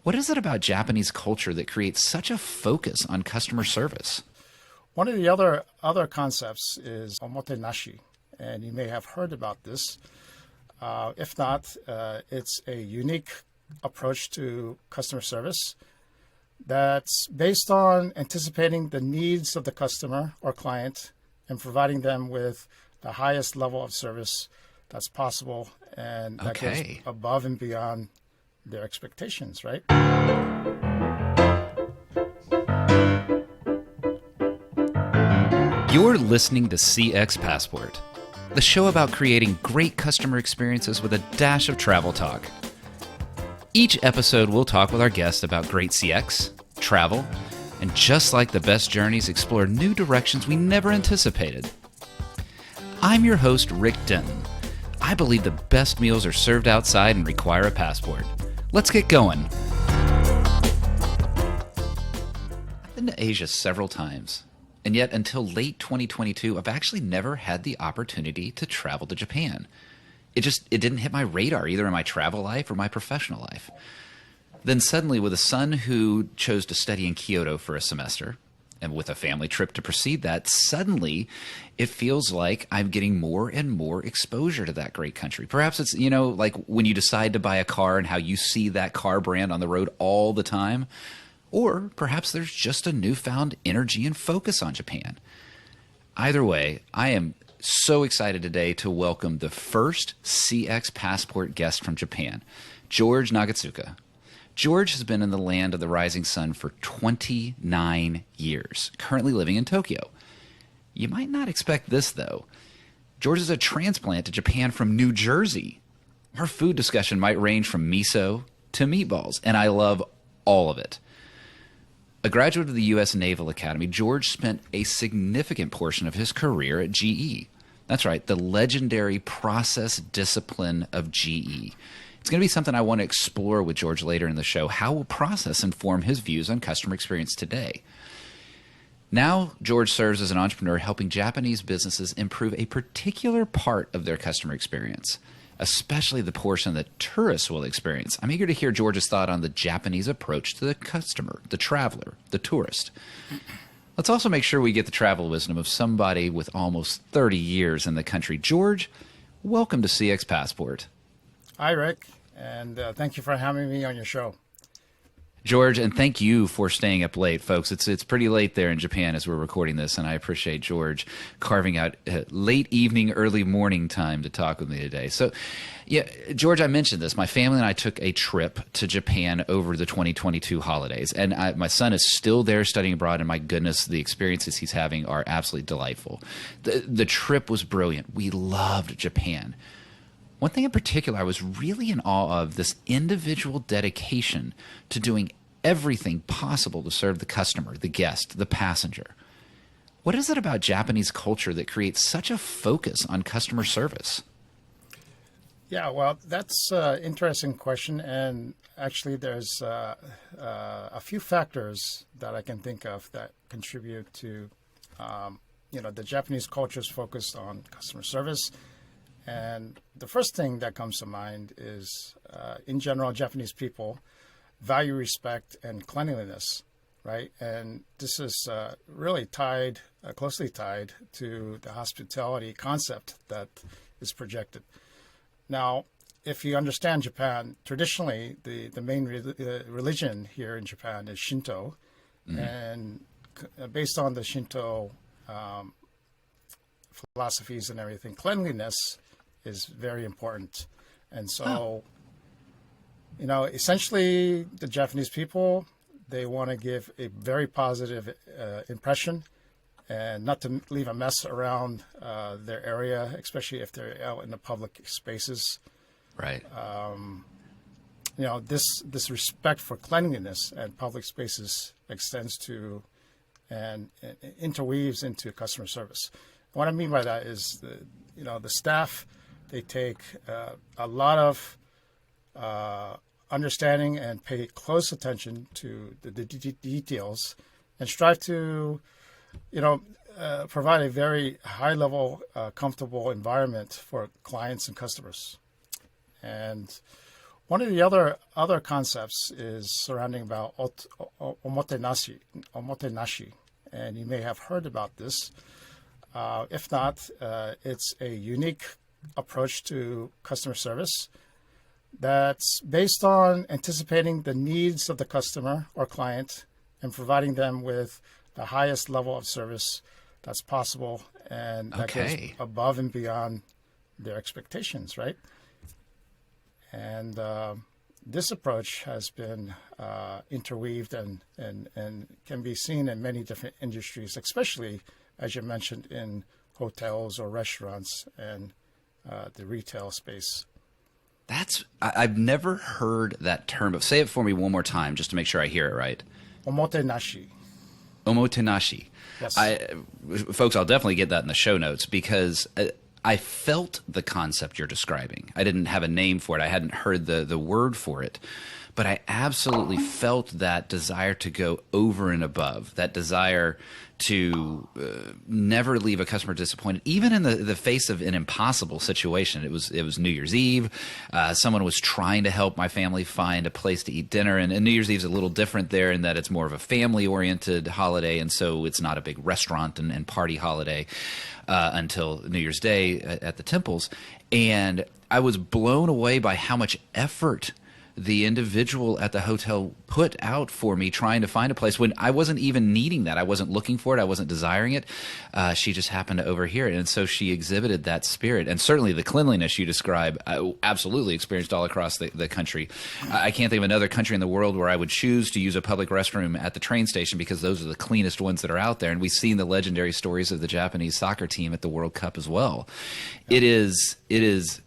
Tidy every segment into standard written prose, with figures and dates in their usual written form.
What is it about Japanese culture that creates such a focus on customer service? One of the other concepts is Omotenashi, and you may have heard about this. If not, it's a unique approach to customer service that's based on anticipating the needs of the customer or client and providing them with the highest level of service that's possible, and that goes Okay. above and beyond their expectations, right? You're listening to CX Passport, the show about creating great customer experiences with a dash of travel talk. Each episode, we'll talk with our guests about great CX, travel, and just like the best journeys, explore new directions we never anticipated. I'm your host, Rick Denton. I believe the best meals are served outside and require a passport. Let's get going. I've been to Asia several times, and yet until late 2022, I've actually never had the opportunity to travel to Japan. It didn't hit my radar either in my travel life or my professional life. Then suddenly, with a son who chose to study in Kyoto for a semester, and with a family trip to precede that, suddenly it feels like I'm getting more and more exposure to that great country. Perhaps it's, like when you decide to buy a car and how you see that car brand on the road all the time. Or perhaps there's just a newfound energy and focus on Japan. Either way, I am so excited today to welcome the first CX Passport guest from Japan, George Nagatsuka. George has been in the land of the rising sun for 29 years, currently living in Tokyo. You might not expect this, though. George is a transplant to Japan from New Jersey. Our food discussion might range from miso to meatballs, and I love all of it. A graduate of the U.S. Naval Academy, George spent a significant portion of his career at GE. That's right, the legendary process discipline of GE. It's going to be something I want to explore with George later in the show. How will process inform his views on customer experience today? Now, George serves as an entrepreneur helping Japanese businesses improve a particular part of their customer experience, especially the portion that tourists will experience. I'm eager to hear George's thought on the Japanese approach to the customer, the traveler, the tourist. Let's also make sure we get the travel wisdom of somebody with almost 30 years in the country. George, welcome to CX Passport. Hi, Rick, and thank you for having me on your show. George, and thank you for staying up late, folks. It's pretty late there in Japan as we're recording this, and I appreciate George carving out late evening, early morning time to talk with me today. So, yeah, George, I mentioned this. My family and I took a trip to Japan over the 2022 holidays, and my son is still there studying abroad, and my goodness, the experiences he's having are absolutely delightful. The trip was brilliant. We loved Japan. One thing in particular, I was really in awe of this individual dedication to doing everything possible to serve the customer, the guest, the passenger. What is it about Japanese culture that creates such a focus on customer service? Yeah, well, that's an interesting question. And actually, there's a few factors that I can think of that contribute to, the Japanese culture is focused on customer service. And the first thing that comes to mind is, in general, Japanese people value respect and cleanliness, right? And this is really closely tied to the hospitality concept that is projected. Now, if you understand Japan, traditionally, the main religion here in Japan is Shinto. Mm-hmm. And based on the Shinto philosophies and everything, cleanliness is very important. And so, essentially the Japanese people, they want to give a very positive impression and not to leave a mess around their area, especially if they're out in the public spaces. Right. This respect for cleanliness and public spaces extends to and interweaves into customer service. What I mean by that is, the staff, they take a lot of understanding and pay close attention to the details and strive to, provide a very high level, comfortable environment for clients and customers. And One of the other concepts is surrounding about omotenashi, and you may have heard about this. If not, it's a unique approach to customer service that's based on anticipating the needs of the customer or client and providing them with the highest level of service that's possible, and that goes above and beyond their expectations, right? And this approach has been interweaved and can be seen in many different industries, especially, as you mentioned, in hotels or restaurants and the retail space. I've never heard that term, but say it for me one more time just to make sure I hear it right. Omotenashi. Omotenashi. Yes. Folks, I'll definitely get that in the show notes because I felt the concept you're describing. I didn't have a name for it. I hadn't heard the word for it. But I absolutely felt that desire to go over and above, that desire to never leave a customer disappointed, even in the face of an impossible situation. It was New Year's Eve. Someone was trying to help my family find a place to eat dinner. And New Year's Eve is a little different there in that it's more of a family-oriented holiday, and so it's not a big restaurant and party holiday until New Year's Day at the temples. And I was blown away by how much effort the individual at the hotel put out for me trying to find a place when I wasn't even needing that. I wasn't looking for it. I wasn't desiring it. She just happened to overhear it. And so she exhibited that spirit. And certainly the cleanliness you describe, I absolutely experienced all across the country. I can't think of another country in the world where I would choose to use a public restroom at the train station because those are the cleanest ones that are out there. And we've seen the legendary stories of the Japanese soccer team at the World Cup as well. Yeah. It is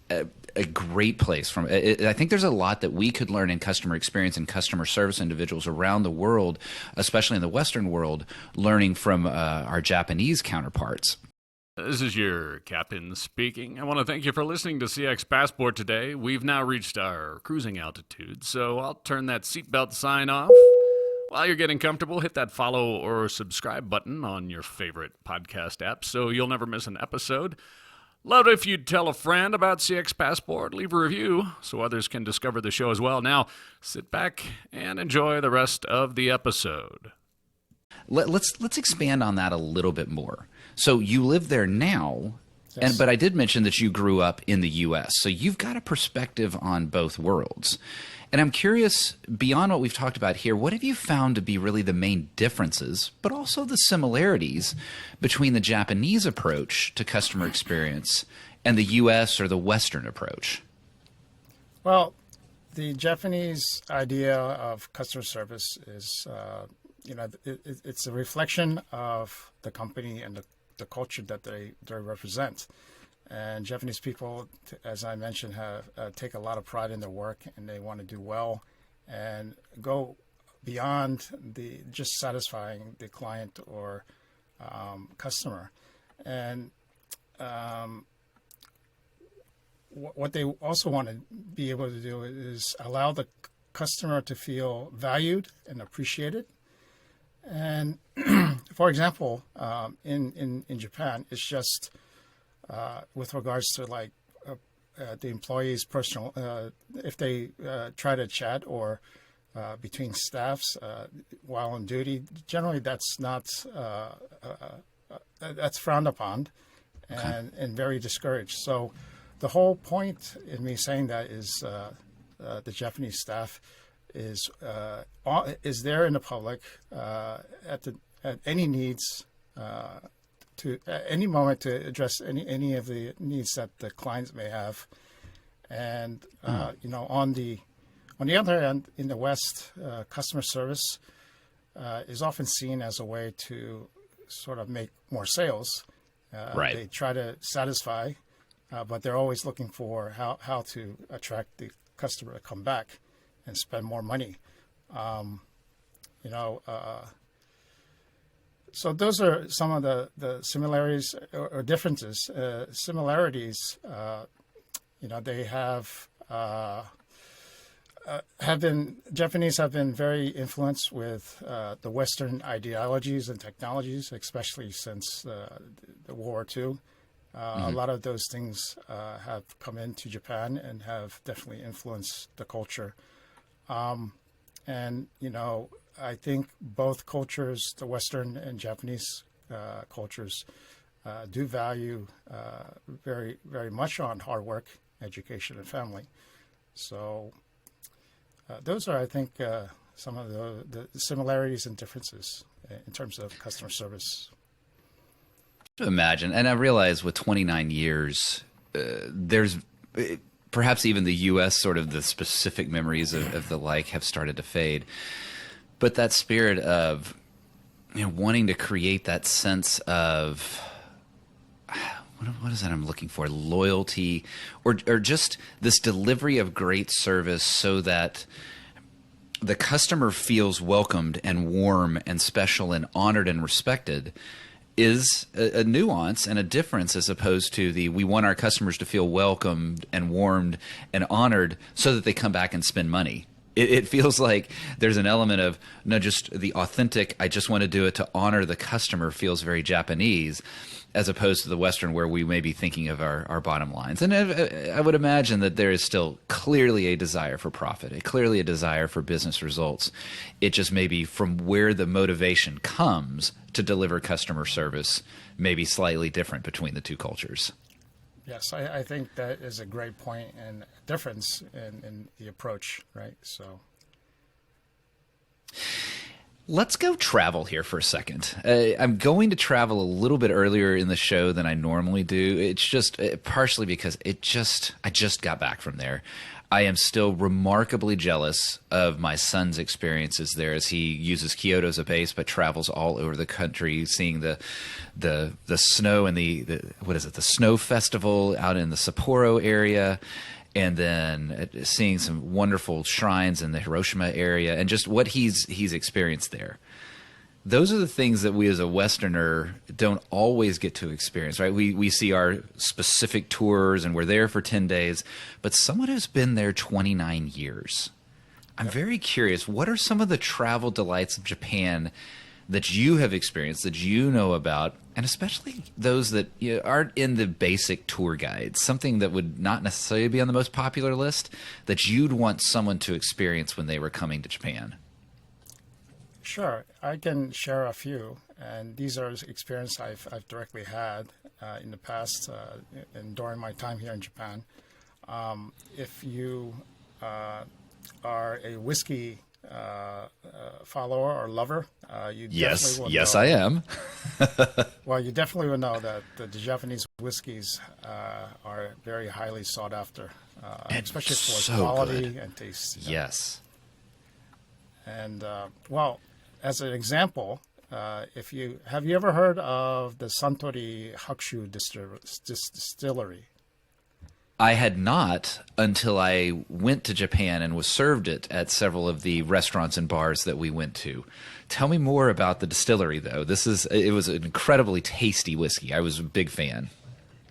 a great place. I think there's a lot that we could learn in customer experience and customer service individuals around the world, especially in the Western world, learning from our Japanese counterparts. This is your captain speaking. I want to thank you for listening to CX Passport today. We've now reached our cruising altitude, so I'll turn that seatbelt sign off. While you're getting comfortable, hit that follow or subscribe button on your favorite podcast app so you'll never miss an episode. Love it if you'd tell a friend about CX Passport, leave a review so others can discover the show as well. Now, sit back and enjoy the rest of the episode. Let's expand on that a little bit more. So you live there now, yes. But I did mention that you grew up in the U.S., so you've got a perspective on both worlds. And I'm curious, beyond what we've talked about here, what have you found to be really the main differences, but also the similarities between the Japanese approach to customer experience and the U.S. or the Western approach? Well, the Japanese idea of customer service is, it's a reflection of the company and the culture that they represent. And Japanese people, as I mentioned, take a lot of pride in their work, and they want to do well and go beyond just satisfying the client or customer. And what they also want to be able to do is allow the customer to feel valued and appreciated. And for example, in Japan, it's just with regards to the employee's personal, if they try to chat or between staffs while on duty, generally that's not that's frowned upon and very discouraged. So the whole point in me saying that is the Japanese staff is there in the public at any needs. At any moment to address any of the needs that the clients may have, and on the other hand, in the West, customer service is often seen as a way to sort of make more sales. Right. They try to satisfy, but they're always looking for how to attract the customer to come back and spend more money. So those are some of the similarities or differences. Similarities, they Japanese have been very influenced with the Western ideologies and technologies, especially since the World War II. A lot of those things have come into Japan and have definitely influenced the culture. And, I think both cultures, the Western and Japanese cultures, do value very, very much on hard work, education, and family. So those are, I think, some of the similarities and differences in terms of customer service. To imagine, and I realize with 29 years, there's perhaps even the U.S. sort of the specific memories of the like have started to fade. But that spirit of wanting to create that sense of what is that I'm looking for? Loyalty, or just this delivery of great service so that the customer feels welcomed and warm and special and honored and respected is a nuance and a difference as opposed to we want our customers to feel welcomed and warmed and honored so that they come back and spend money. It feels like there's an element of just the authentic, I just want to do it to honor the customer feels very Japanese, as opposed to the Western where we may be thinking of our bottom lines. And I would imagine that there is still clearly a desire for profit, clearly a desire for business results. It just may be from where the motivation comes to deliver customer service may be slightly different between the two cultures. Yes, I think that is a great point and difference in the approach, right? So let's go travel here for a second. I'm going to travel a little bit earlier in the show than I normally do. It's just partially because I just got back from there. I am still remarkably jealous of my son's experiences there as he uses Kyoto as a base, but travels all over the country, seeing the snow and the snow festival out in the Sapporo area, and then seeing some wonderful shrines in the Hiroshima area, and just what he's experienced there. Those are the things that we as a Westerner don't always get to experience, right? We see our specific tours and we're there for 10 days, but someone who's been there 29 years, I'm very curious, what are some of the travel delights of Japan that you have experienced, that you know about, and especially those that aren't in the basic tour guides, something that would not necessarily be on the most popular list that you'd want someone to experience when they were coming to Japan? Sure, I can share a few, and these are experiences I've directly had in the past and during my time here in Japan. If you are a whiskey follower or lover, you definitely will know. I am. Well, you definitely will know that the Japanese whiskeys are very highly sought after, especially for so quality good. and taste. Yes. And as an example, have you ever heard of the Suntory Hakushu distillery? I had not until I went to Japan and was served it at several of the restaurants and bars that we went to. Tell me more about the distillery, though. It was an incredibly tasty whiskey. I was a big fan.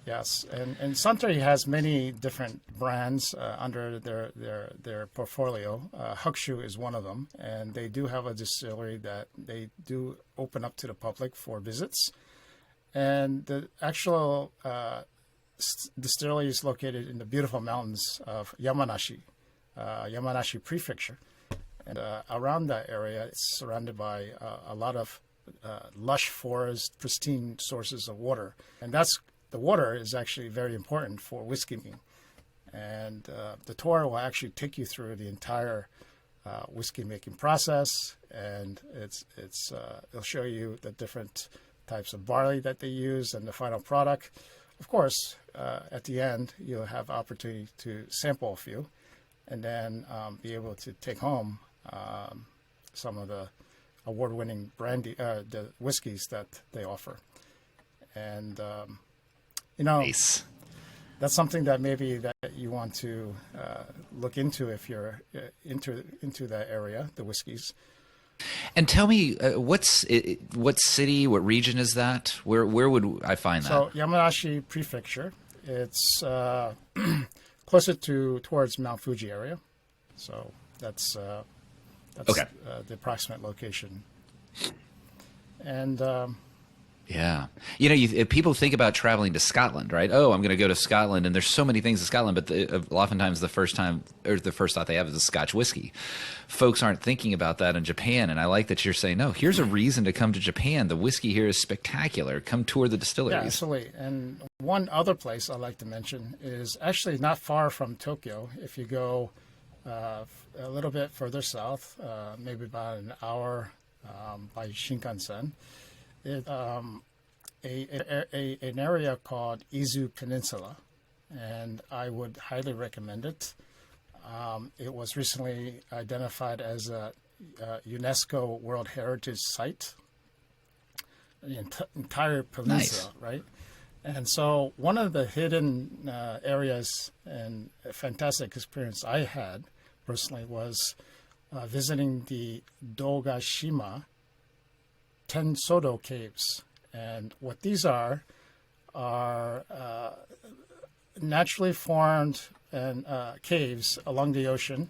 Yes, and Suntory has many different brands under their portfolio. Hakushu is one of them, and they do have a distillery that they do open up to the public for visits. And the actual distillery is located in the beautiful mountains of Yamanashi Prefecture. And around that area, it's surrounded by a lot of lush forest, pristine sources of water. And the water is actually very important for whiskey making. And the tour will actually take you through the entire whiskey making process, and it'll show you the different types of barley that they use and the final product. Of course, at the end, you'll have opportunity to sample a few, and then be able to take home some of the award-winning the whiskeys that they offer. And Nice. That's something that maybe that you want to look into if you're into that area, the whiskeys. And tell me, what city, what region is that? Where would I find that? So Yamanashi Prefecture, it's closer towards Mount Fuji area. So that's okay. The approximate location. And Yeah. You know, people think about traveling to Scotland, right? Oh, I'm going to go to Scotland, and there's so many things in Scotland, but oftentimes the first thought they have is a Scotch whiskey. Folks aren't thinking about that in Japan, and I like that you're saying, no, here's a reason to come to Japan. The whiskey here is spectacular. Come tour the distilleries. Yeah, absolutely. And one other place I'd like to mention is actually not far from Tokyo. If you go a little bit further south, maybe about an hour by Shinkansen, an area called Izu Peninsula, and I would highly recommend it. It was recently identified as a UNESCO World Heritage Site, the entire peninsula, Nice. right? And so one of the hidden areas and a fantastic experience I had personally was visiting the Dogashima Tensodo caves. And what these are naturally formed and caves along the ocean.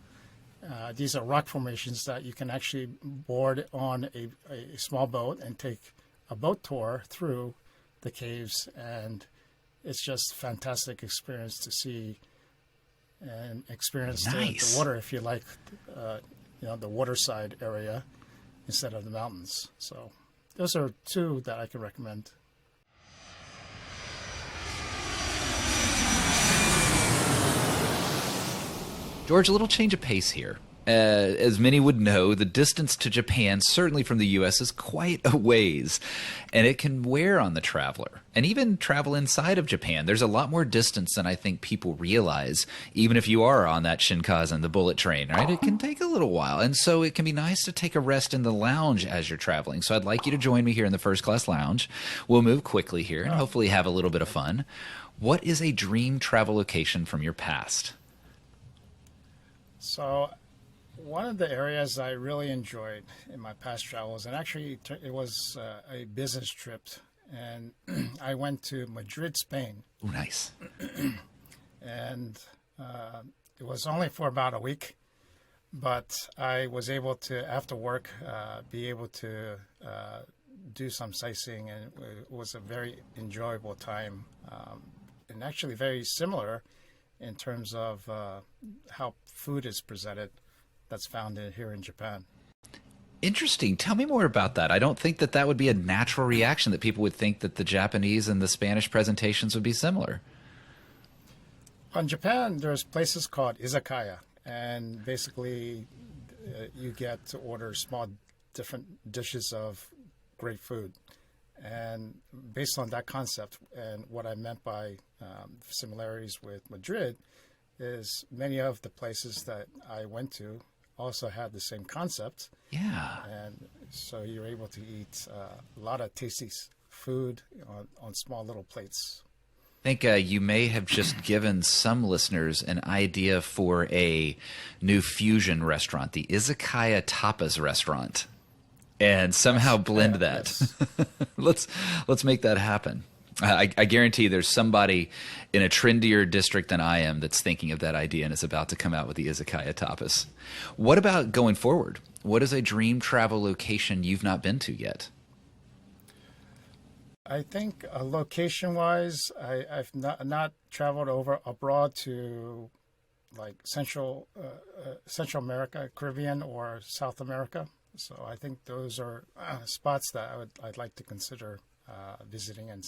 These are rock formations that you can actually board on a small boat and take a boat tour through the caves, and it's just a fantastic experience to see and experience Nice. the water if you like, the waterside area instead of the mountains. So those are two that I can recommend. George, a little change of pace here. As many would know, the distance to Japan, certainly from the U.S., is quite a ways, and it can wear on the traveler. And even travel inside of Japan, there's a lot more distance than I think people realize, even if you are on that Shinkansen, the bullet train, right? It can take a little while, and so it can be nice to take a rest in the lounge as you're traveling. So I'd like you to join me here in the first class lounge. We'll move quickly here and hopefully have a little bit of fun. What is a dream travel location from your past? So one of the areas I really enjoyed in my past travels, and actually it was a business trip, and I went to Madrid, Spain, Oh, nice. and it was only for about a week, but I was able to, after work, be able to do some sightseeing, and it was a very enjoyable time, and actually very similar in terms of how food is presented that's found here in Japan. Interesting. Tell me more about that. I don't think that would be a natural reaction, that people would think that the Japanese and the Spanish presentations would be similar. In Japan, there's places called izakaya, and basically you get to order small different dishes of great food. And based on that concept, and what I meant by similarities with Madrid, is many of the places that I went to also had the same concept. Yeah. And so you're able to eat a lot of tasty food on small little plates. I think you may have just given some listeners an idea for a new fusion restaurant, the Izakaya Tapas restaurant, and somehow blend that. Yes. Let's make that happen. I guarantee there's somebody in a trendier district than I am that's thinking of that idea and is about to come out with the Izakaya Tapas. What about going forward? What is a dream travel location you've not been to yet? I think location-wise, I've not traveled over abroad to like Central America, Caribbean, or South America. So I think those are spots that I'd like to consider visiting and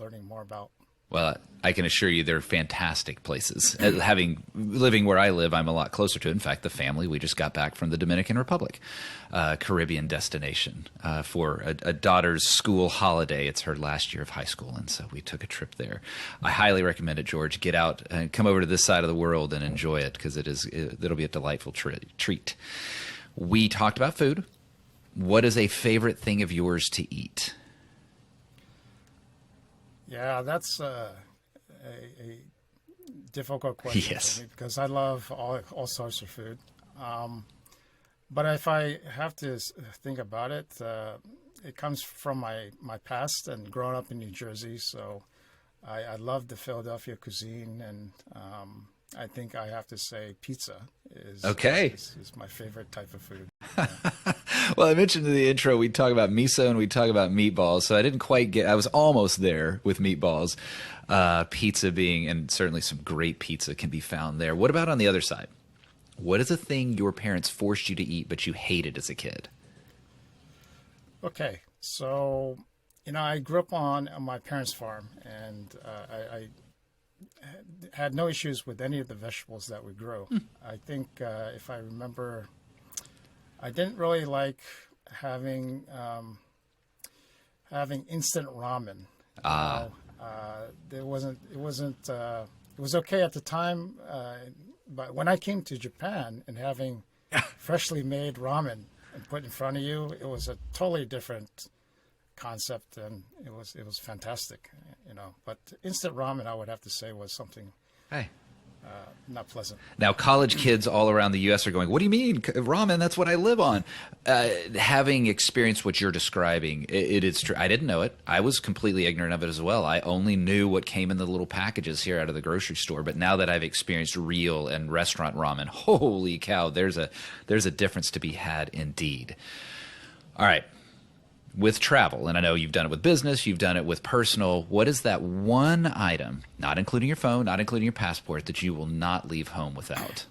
learning more about. Well, I can assure you they're fantastic places. Living where I live, I'm a lot closer to it. In fact, the family, we just got back from the Dominican Republic, Caribbean destination for a daughter's school holiday. It's her last year of high school, and so we took a trip there. I highly recommend it, George. Get out and come over to this side of the world and enjoy it, because it'll be a delightful treat. We talked about food. What is a favorite thing of yours to eat? Yeah, that's a difficult question Yes. for me, because I love all sorts of food. But if I have to think about it, it comes from my past and growing up in New Jersey. So I love the Philadelphia cuisine, and I think I have to say pizza is Okay. is my favorite type of food. Well, I mentioned in the intro we talk about miso and we talk about meatballs, so I didn't quite get. I was almost there with meatballs, pizza being, and certainly some great pizza can be found there. What about on the other side? What is a thing your parents forced you to eat but you hated as a kid? Okay, so I grew up on my parents' farm, and I had no issues with any of the vegetables that we grew. I think if I remember, I didn't really like having instant ramen. It was okay at the time, but when I came to Japan and having freshly made ramen and put in front of you, it was a totally different concept, and it was fantastic, But instant ramen, I would have to say, was something Hey. not pleasant. Now, college kids all around the U.S. are going, what do you mean? Ramen, that's what I live on. Having experienced what you're describing, it is true. I didn't know it. I was completely ignorant of it as well. I only knew what came in the little packages here out of the grocery store. But now that I've experienced real and restaurant ramen, holy cow, there's a difference to be had indeed. All right. With travel, and I know you've done it with business, you've done it with personal, what is that one item, not including your phone, not including your passport, that you will not leave home without?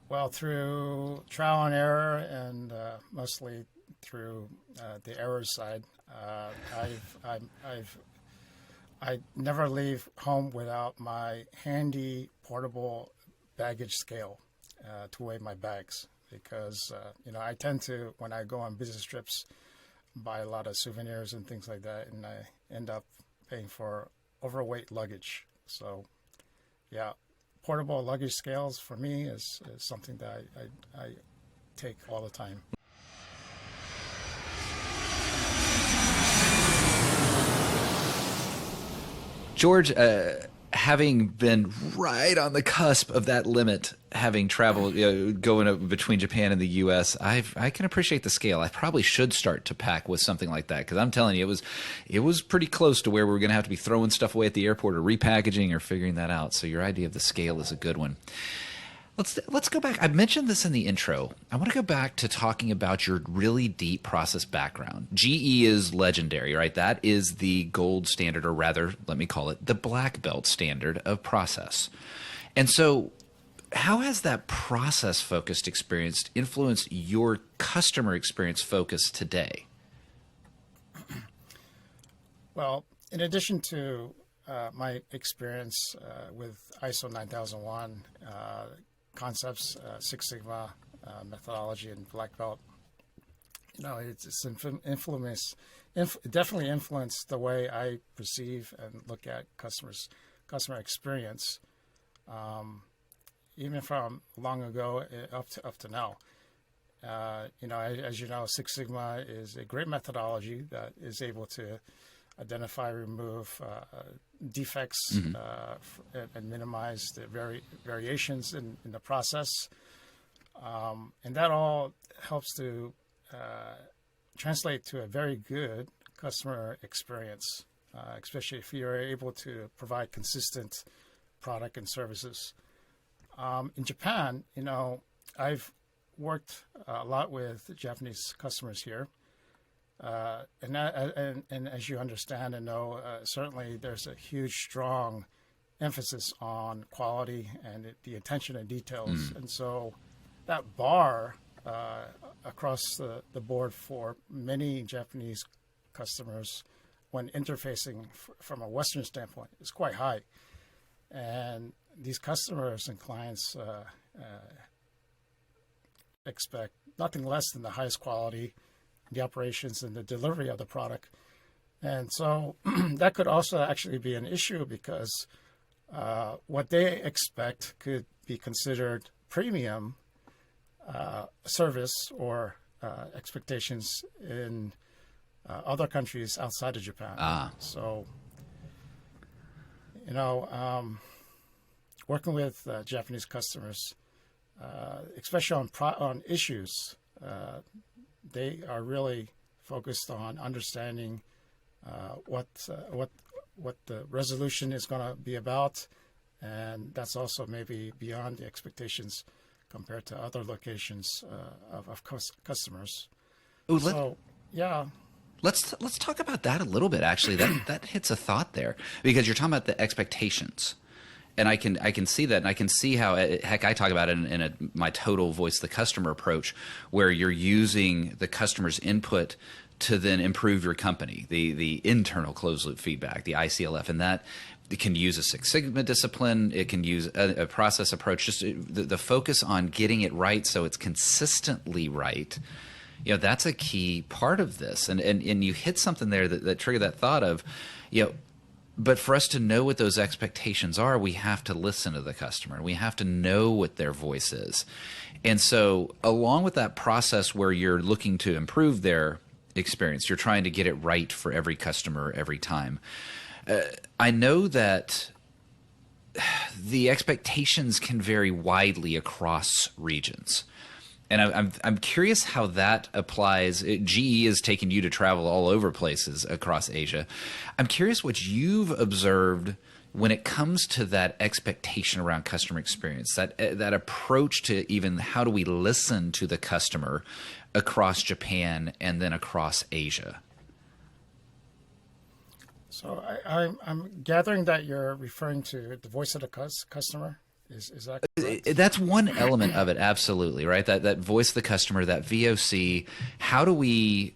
Well, through trial and error, and mostly through the error side, I never leave home without my handy portable baggage scale to weigh my bags. Because I tend to, when I go on business trips, buy a lot of souvenirs and things like that, and I end up paying for overweight luggage. So, yeah, portable luggage scales for me is something that I take all the time. George, having been right on the cusp of that limit, having traveled, going between Japan and the U.S., I can appreciate the scale. I probably should start to pack with something like that, because I'm telling you, it was pretty close to where we were going to have to be throwing stuff away at the airport or repackaging or figuring that out. So your idea of the scale is a good one. Let's go back. I mentioned this in the intro. I want to go back to talking about your really deep process background. GE is legendary, right? That is the gold standard, or rather, let me call it the black belt standard of process. And so how has that process-focused experience influenced your customer experience focus today? Well, in addition to my experience with ISO 9001, concepts, Six Sigma methodology, and black belt, it's definitely influenced the way I perceive and look at customer experience, even from long ago up to now. As you know, Six Sigma is a great methodology that is able to identify, remove defects, and minimize the variations in the process. And that all helps to translate to a very good customer experience, especially if you're able to provide consistent product and services. In Japan, I've worked a lot with Japanese customers here. And as you understand and know, certainly there's a huge, strong emphasis on quality and the attention to details. And so that bar across the board for many Japanese customers when interfacing from a Western standpoint is quite high. And these customers and clients expect nothing less than the highest quality, the operations and the delivery of the product. And so that could also actually be an issue, because what they expect could be considered premium service or expectations in other countries outside of Japan. So, working with Japanese customers, especially on issues, they are really focused on understanding what the resolution is going to be about, and that's also maybe beyond the expectations compared to other locations of customers. Ooh, So, yeah. let's talk about that a little bit. Actually, that hits a thought there, because you're talking about the expectations, and I can see that, and I can see how, heck, I talk about it in my total voice the customer approach, where you're using the customer's input to then improve your company, the internal closed loop feedback, the ICLF, and that it can use a Six Sigma discipline. It can use a process approach. Just the focus on getting it right so it's consistently right. You know, that's a key part of this. And you hit something there that triggered that thought of, you know, but for us to know what those expectations are, we have to listen to the customer. We have to know what their voice is. And so along with that process where you're looking to improve their experience, you're trying to get it right for every customer every time. I know that the expectations can vary widely across regions. And I'm curious how that applies. GE is taking you to travel all over places across Asia. I'm curious what you've observed when it comes to that expectation around customer experience, that approach to even how do we listen to the customer across Japan and then across Asia. So I'm gathering that you're referring to the voice of the customer. Is that correct? That's one element of it, absolutely, right? That voice of the customer, that VOC. How do we?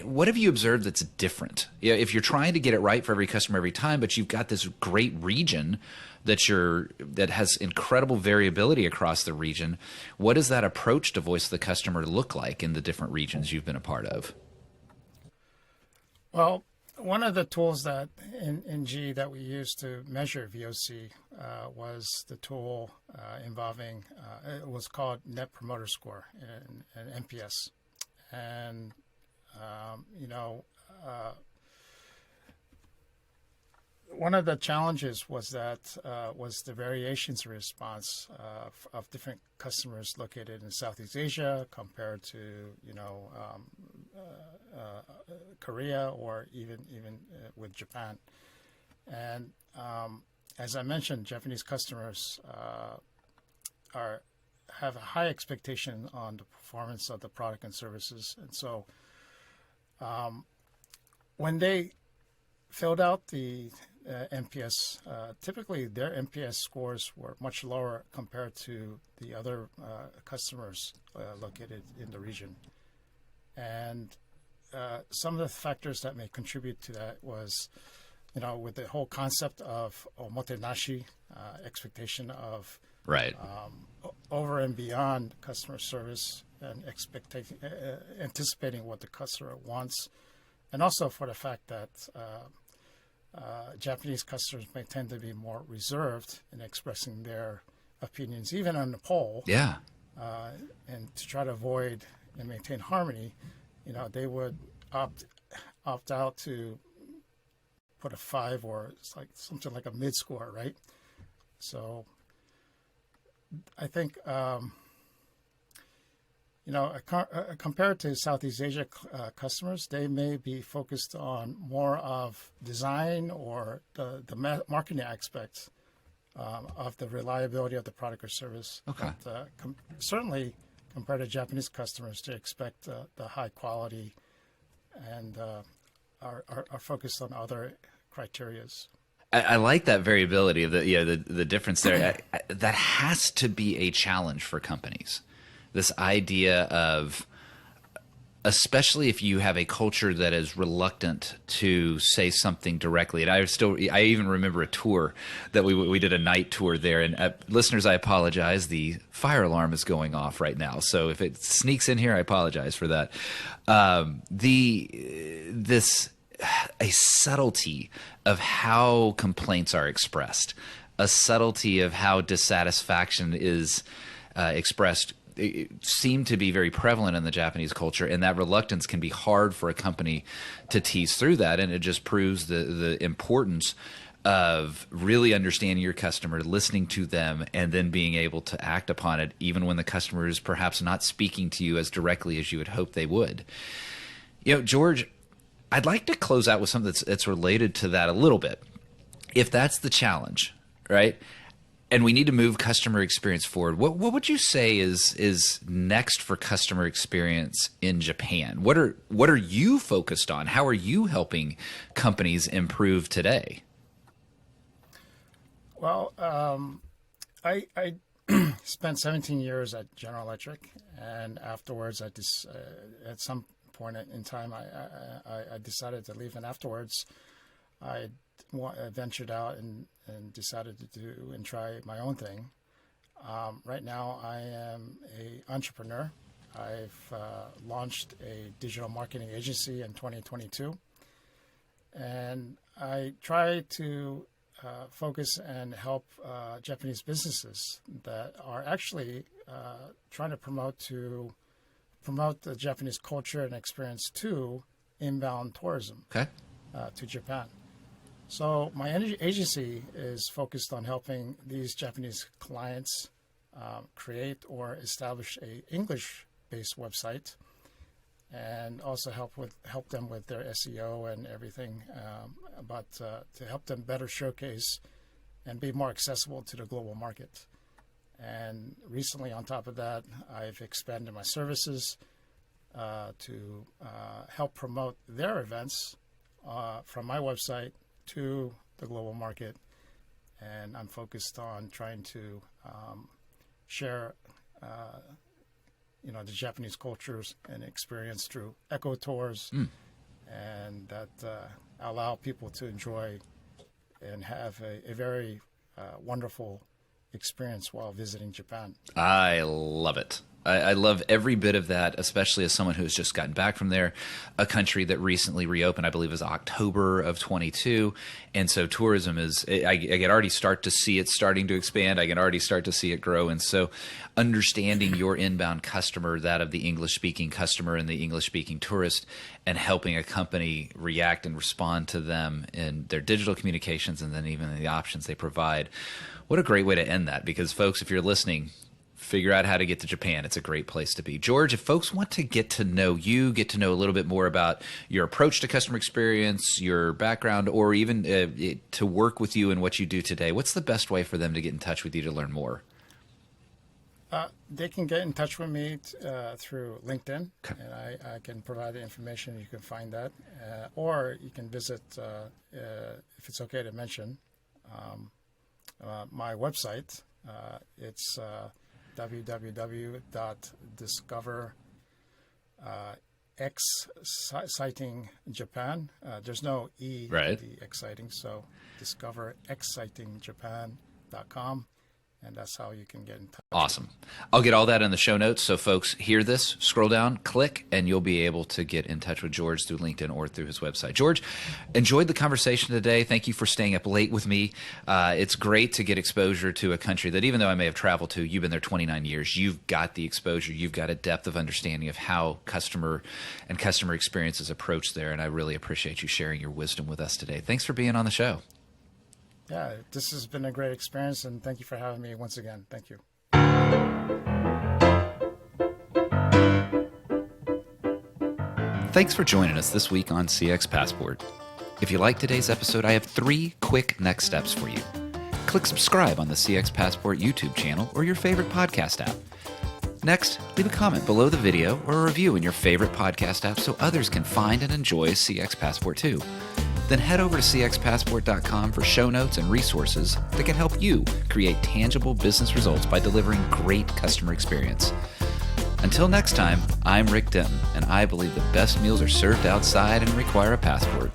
What have you observed that's different? You know, if you're trying to get it right for every customer every time, but you've got this great region that has incredible variability across the region, what does that approach to voice of the customer look like in the different regions you've been a part of? Well, one of the tools that in G that we used to measure VOC was the tool involving, it was called Net Promoter Score, and NPS. And, one of the challenges was the variations in response of different customers located in Southeast Asia compared to Korea, or even with Japan. And as I mentioned, Japanese customers have a high expectation on the performance of the product and services, and so when they filled out the NPS, typically their NPS scores were much lower compared to the other customers located in the region. And some of the factors that may contribute to that was, with the whole concept of Omotenashi, expectation of Right. Over and beyond customer service, and anticipating what the customer wants, and also for the fact that Japanese customers may tend to be more reserved in expressing their opinions, even on the poll. Yeah. And to try to avoid and maintain harmony, they would opt out to put a 5, or it's like something like a mid score, right? So I think compared to Southeast Asia customers, they may be focused on more of design or the marketing aspects of the reliability of the product or service. Okay. But, certainly, compared to Japanese customers, they expect the high quality and are focused on other criterias. I like that variability of the difference there. That has to be a challenge for companies. This idea of, especially if you have a culture that is reluctant to say something directly. And I even remember a tour that we did, a night tour there. And listeners, I apologize. The fire alarm is going off right now, so if it sneaks in here, I apologize for that. A subtlety of how complaints are expressed, a subtlety of how dissatisfaction is expressed, it seemed to be very prevalent in the Japanese culture, and that reluctance can be hard for a company to tease through that, and it just proves the importance of really understanding your customer, listening to them, and then being able to act upon it, even when the customer is perhaps not speaking to you as directly as you would hope they would. George, I'd like to close out with something that's related to that a little bit. If that's the challenge, right? and we need to move customer experience forward. What would you say is next for customer experience in Japan? What are you focused on? How are you helping companies improve today? Well, I spent 17 years at General Electric, and afterwards, at some point in time, I decided to leave, and afterwards, I ventured out and decided to do and try my own thing. Right now, I am an entrepreneur. I've launched a digital marketing agency in 2022, and I try to focus and help Japanese businesses that are actually trying to promote the Japanese culture and experience to inbound tourism to Japan. So my agency is focused on helping these Japanese clients create or establish a English-based website, and also help them with their SEO and everything, but to help them better showcase and be more accessible to the global market. And recently, on top of that, I've expanded my services to help promote their events from my website to the global market. And I'm focused on trying to share the Japanese cultures and experience through eco tours, and that allow people to enjoy and have a very wonderful experience while visiting Japan. I love it. I love every bit of that, especially as someone who's just gotten back from there, a country that recently reopened, I believe, is October of 22. And so tourism I can already start to see it starting to expand. I can already start to see it grow. And so understanding your inbound customer, that of the English-speaking customer and the English-speaking tourist, and helping a company react and respond to them in their digital communications and then even the options they provide. What a great way to end that, because folks, if you're listening, figure out how to get to Japan. It's a great place to be. George, if folks want to get to know you, get to know a little bit more about your approach to customer experience, your background, or even to work with you and what you do today, what's the best way for them to get in touch with you to learn more? They can get in touch with me through LinkedIn, and I can provide the information. You can find that. Or you can visit, if it's okay to mention, my website. It's www.DiscoverXcitingJapan. There's no E in the exciting, so DiscoverXcitingJapan.com. And that's how you can get in touch. Awesome. I'll get all that in the show notes. So folks hear this, scroll down, click, and you'll be able to get in touch with George through LinkedIn or through his website. George, enjoyed the conversation today. Thank you for staying up late with me. It's great to get exposure to a country that, even though I may have traveled to, you've been there 29 years. You've got the exposure. You've got a depth of understanding of how customer experience is approached there. And I really appreciate you sharing your wisdom with us today. Thanks for being on the show. Yeah, this has been a great experience, and thank you for having me once again. Thank you. Thanks for joining us this week on CX Passport. If you like today's episode, I have 3 quick next steps for you. Click subscribe on the CX Passport YouTube channel or your favorite podcast app. Next, leave a comment below the video or a review in your favorite podcast app so others can find and enjoy CX Passport too. Then head over to cxpassport.com for show notes and resources that can help you create tangible business results by delivering great customer experience. Until next time, I'm Rick Denton, and I believe the best meals are served outside and require a passport.